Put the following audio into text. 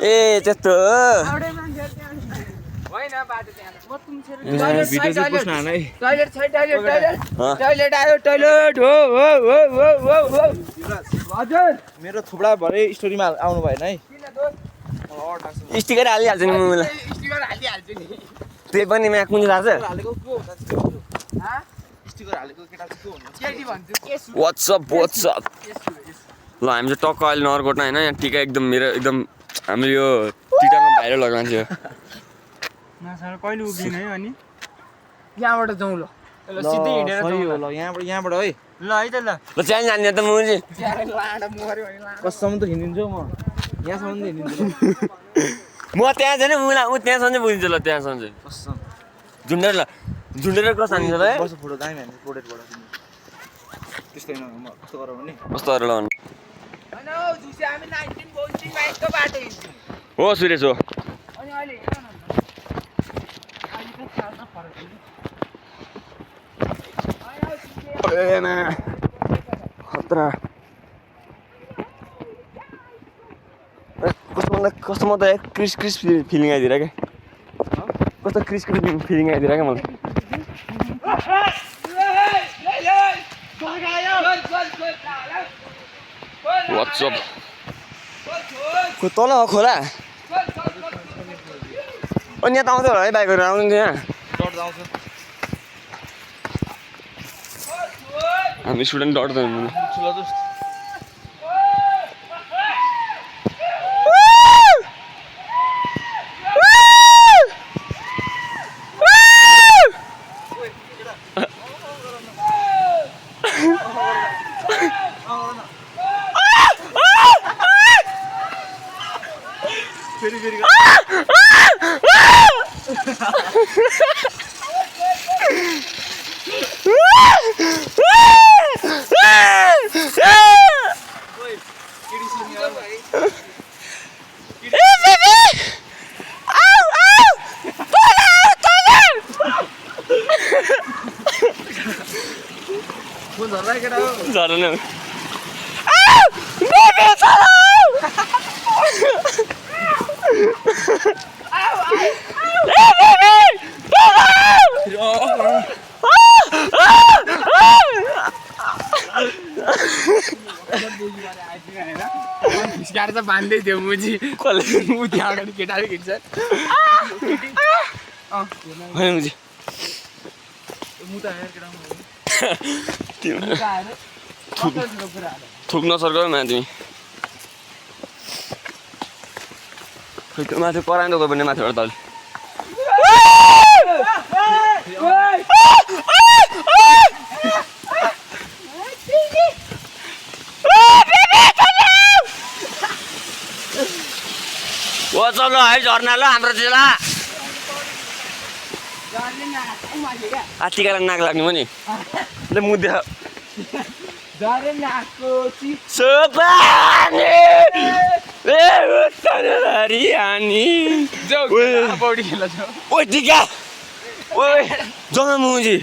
ए त्यस्तो मेरो थुप्रा भरे स्टोरीमा आउनु भएन है स्टिकर हालिहाल्छु नि मलाई त्यही पनि म्याक कुन थाहा छ वाट्सअप ल हामी चाहिँ टक्क अहिले नरकोटमा होइन यहाँ टिका एकदम मेरो एकदम हाम्रो यो टिकामा भाइरल भएको मान्छे कहिले उभिने है अनि यहाँबाट जाउँ ल सिधै हिँडेर जाउँ ल यहाँबाट है ल है त ल ल चाहिँ जाने त मुजी कसम त हिँडिदिन्छु म यहाँसम्म हिँडिदिन्छु म त्यहाँ छैन मुला ऊ त्यहाँसम्म चाहिँ बुझिन्छ ल त्यहाँसम्म चाहिँ कसम झुन्डेर क्रस हानिन्छ ल बस फोटो दामी हान्छु पोर्ट्रेटबाट त्यस्तो होइन म कस्तो गरौँ नि कस्तो गरेर लगाउनु हो सुरेश हो खतरा कस्तो म त क्रिस फिलिङ आइदिएर क्या कस्तो क्रिस फिलिङ आइदिएर क्या मलाई वाट्सअप तल खोला अनि यहाँ त आउँथ्यो होला है बाइकहरू आउँदैन थियो यहाँ हामी स्टुडेन्ट डट्दैन झर्न गाडी त बाँध्दै थियो मुजी मुजी अगाडि केटाले खिच्छ होइन मुजी थुक नसर्काउ न तिमी माथि कराइन्छ गयो भने माथिबाट तल चल है झर्ना ल हाम्रो जिल्ला टिकालाई नाक लाग्ने पनि ल मुद्दा टिका मुजी